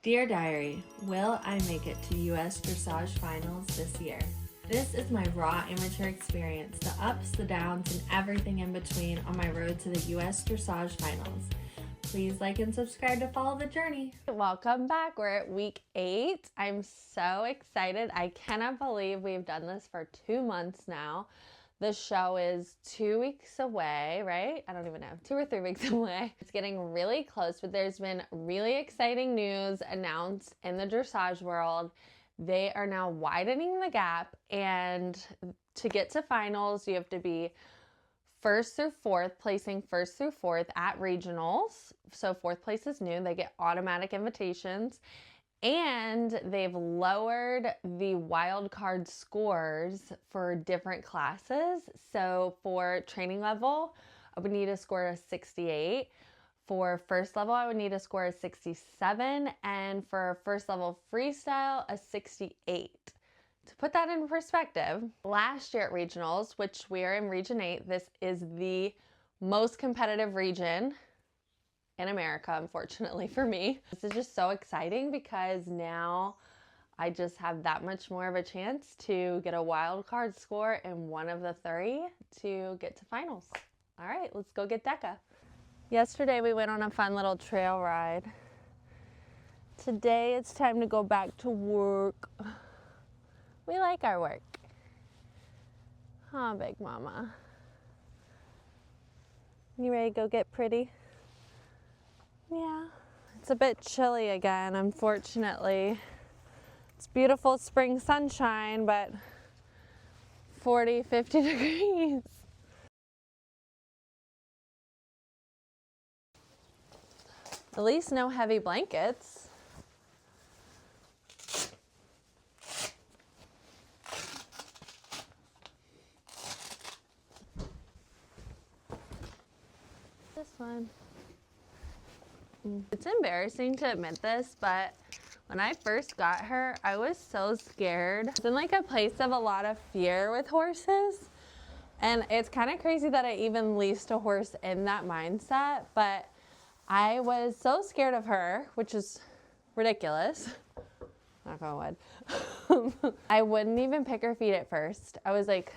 Dear Diary, will I make it to US Dressage Finals this year? This is my raw amateur experience, the ups, the downs, and everything in between on my road to the US Dressage Finals. Please like and subscribe to follow the journey. Welcome back. We're at week 8. I'm so excited. I cannot believe we've done this for 2 months now. The show is 2 weeks away, right? I don't even know, 2 or 3 weeks away. It's getting really close, but there's been really exciting news announced in the dressage world. They are now widening the gap, and to get to finals, you have to be first through fourth, placing first through fourth at regionals. So fourth place is new. They get automatic invitations. And they've lowered the wild card scores for different classes. So for training level, I would need a score of 68. For first level, I would need a score of 67. And for first level freestyle, a 68. To put that in perspective, last year at regionals, which we are in region 8, this is the most competitive region in America, unfortunately for me. This is just so exciting because now I just have that much more of a chance to get a wild card score in one of the 3 to get to finals. All right, let's go get Deca. Yesterday we went on a fun little trail ride. Today it's time to go back to work. We like our work. Huh, Big Mama? You ready to go get pretty? Yeah. It's a bit chilly again, unfortunately. It's beautiful spring sunshine, but 40, 50 degrees. At least no heavy blankets. This one. It's embarrassing to admit this, but when I first got her, I was so scared. I was in like a place of a lot of fear with horses. And it's kind of crazy that I even leased a horse in that mindset, but I was so scared of her, which is ridiculous. Knock on wood. I wouldn't even pick her feet at first. I was like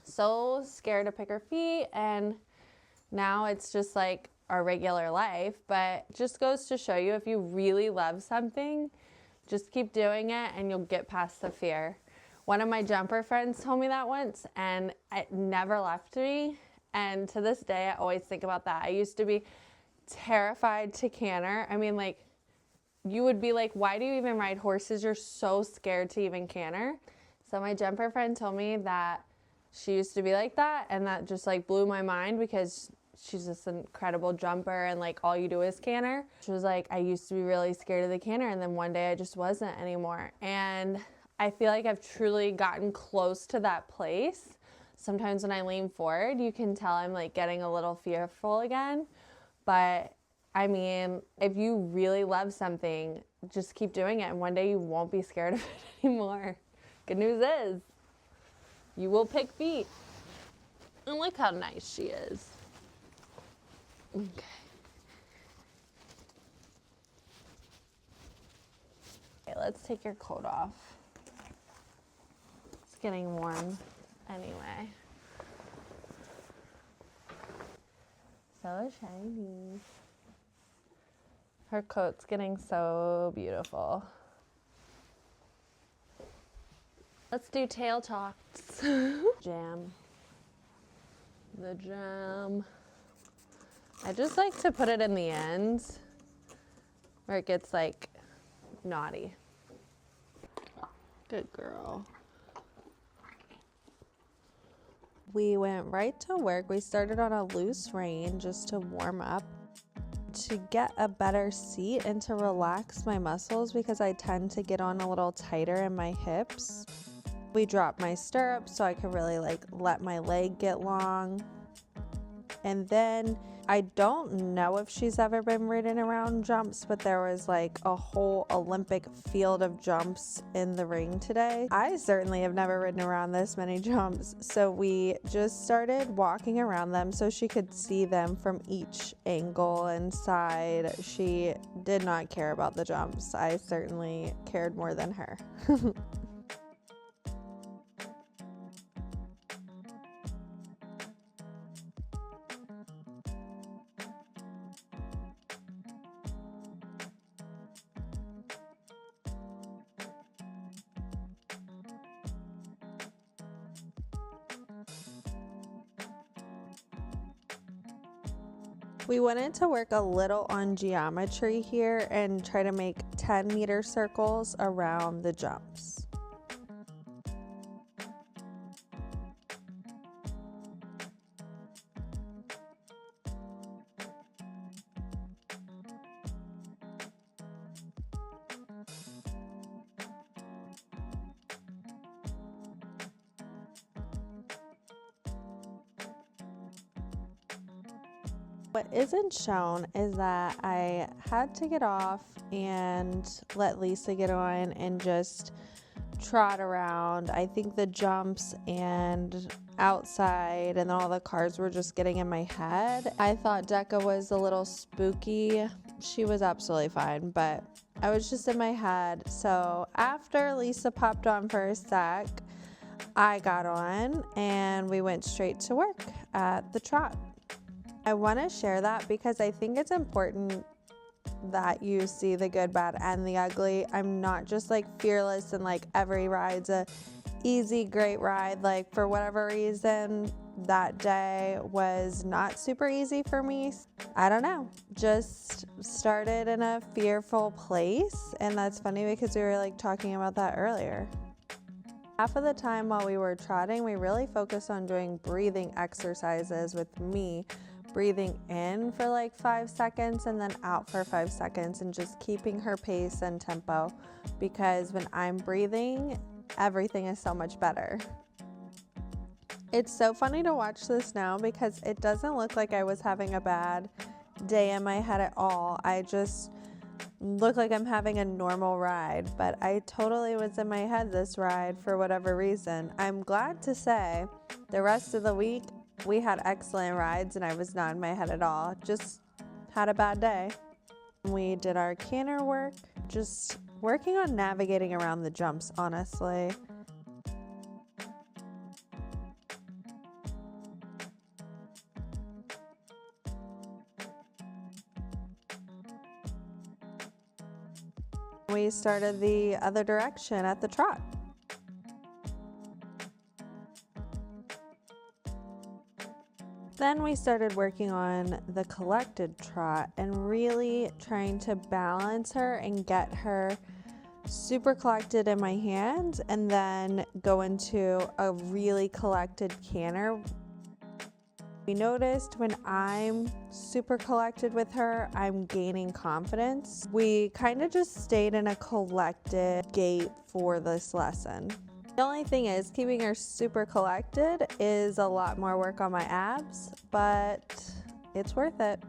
so scared to pick her feet, and now it's just like our regular life. But it just goes to show you, if you really love something, just keep doing it and you'll get past the fear. One of my jumper friends told me that once, and it never left me. And to this day, I always think about that. I used to be terrified to canter. I mean, like, you would be like, why do you even ride horses? You're so scared to even canter. So my jumper friend told me that she used to be like that, and that just like blew my mind because she's just an incredible jumper, and like all you do is canter. She was like, I used to be really scared of the canter, and then one day I just wasn't anymore. And I feel like I've truly gotten close to that place. Sometimes when I lean forward, you can tell I'm like getting a little fearful again. But I mean, if you really love something, just keep doing it, and one day you won't be scared of it anymore. Good news is, you will pick feet. And look how nice she is. Okay. Okay, let's take your coat off. It's getting warm anyway. So shiny. Her coat's getting so beautiful. Let's do tail talks. Jam. The jam. I just like to put it in the ends where it gets like naughty. Good girl. We went right to work. We started on a loose rein just to warm up, to get a better seat and to relax my muscles because I tend to get on a little tighter in my hips. We dropped my stirrups so I could really like let my leg get long. And then I don't know if she's ever been ridden around jumps, but there was like a whole Olympic field of jumps in the ring today. I certainly have never ridden around this many jumps, so we just started walking around them so she could see them from each angle and side. She did not care about the jumps. I certainly cared more than her. We wanted to work a little on geometry here and try to make 10-meter circles around the jumps. What isn't shown is that I had to get off and let Lisa get on and just trot around. I think the jumps and outside and all the cars were just getting in my head. I thought Decca was a little spooky. She was absolutely fine, but I was just in my head. So after Lisa popped on for a sec, I got on and we went straight to work at the trot. I want to share that because I think it's important that you see the good, bad, and the ugly. I'm not just like fearless and like every ride's a easy, great ride. Like for whatever reason, that day was not super easy for me. I don't know, just started in a fearful place. And that's funny because we were like talking about that earlier. Half of the time while we were trotting, we really focused on doing breathing exercises with me. Breathing in for like 5 seconds and then out for 5 seconds and just keeping her pace and tempo, because when I'm breathing, everything is so much better. It's so funny to watch this now because it doesn't look like I was having a bad day in my head at all. I just look like I'm having a normal ride, but I totally was in my head this ride for whatever reason. I'm glad to say the rest of the week we had excellent rides and I was not in my head at all. Just had a bad day. We did our canter work, just working on navigating around the jumps, honestly. We started the other direction at the trot. Then we started working on the collected trot and really trying to balance her and get her super collected in my hands and then go into a really collected canter. We noticed when I'm super collected with her, I'm gaining confidence. We kind of just stayed in a collected gait for this lesson. The only thing is, keeping her super collected is a lot more work on my abs, but it's worth it.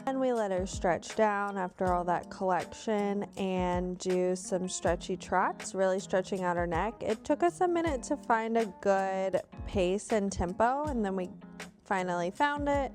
And we let her stretch down after all that collection and do some stretchy trots, really stretching out her neck. It took us a minute to find a good pace and tempo, and then we finally found it.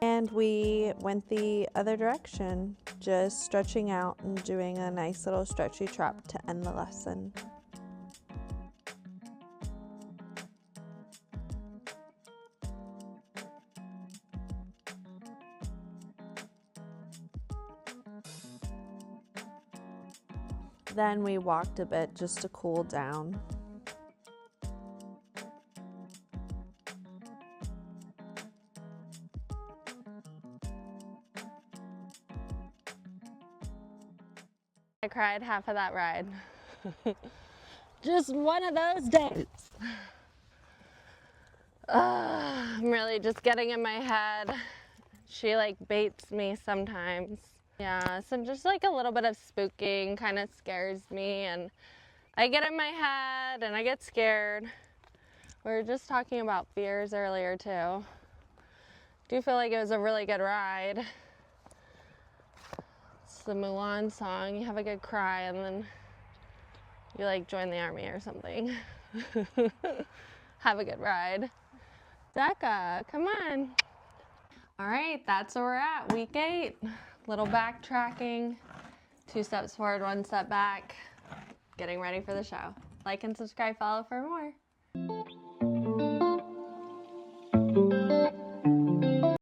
And we went the other direction, just stretching out and doing a nice little stretchy trot to end the lesson. Then we walked a bit just to cool down. I cried half of that ride. Just one of those days. I'm really just getting in my head. She like baits me sometimes. Yeah, so just like a little bit of spooking kind of scares me, and I get in my head and I get scared. We were just talking about fears earlier too. Do feel like it was a really good ride. It's the Mulan song. You have a good cry and then you like join the army or something. Have a good ride. Becca, come on. All right, that's where we're at, week 8. Little backtracking, 2 steps forward, 1 step back. Getting ready for the show. Like and subscribe, follow for more.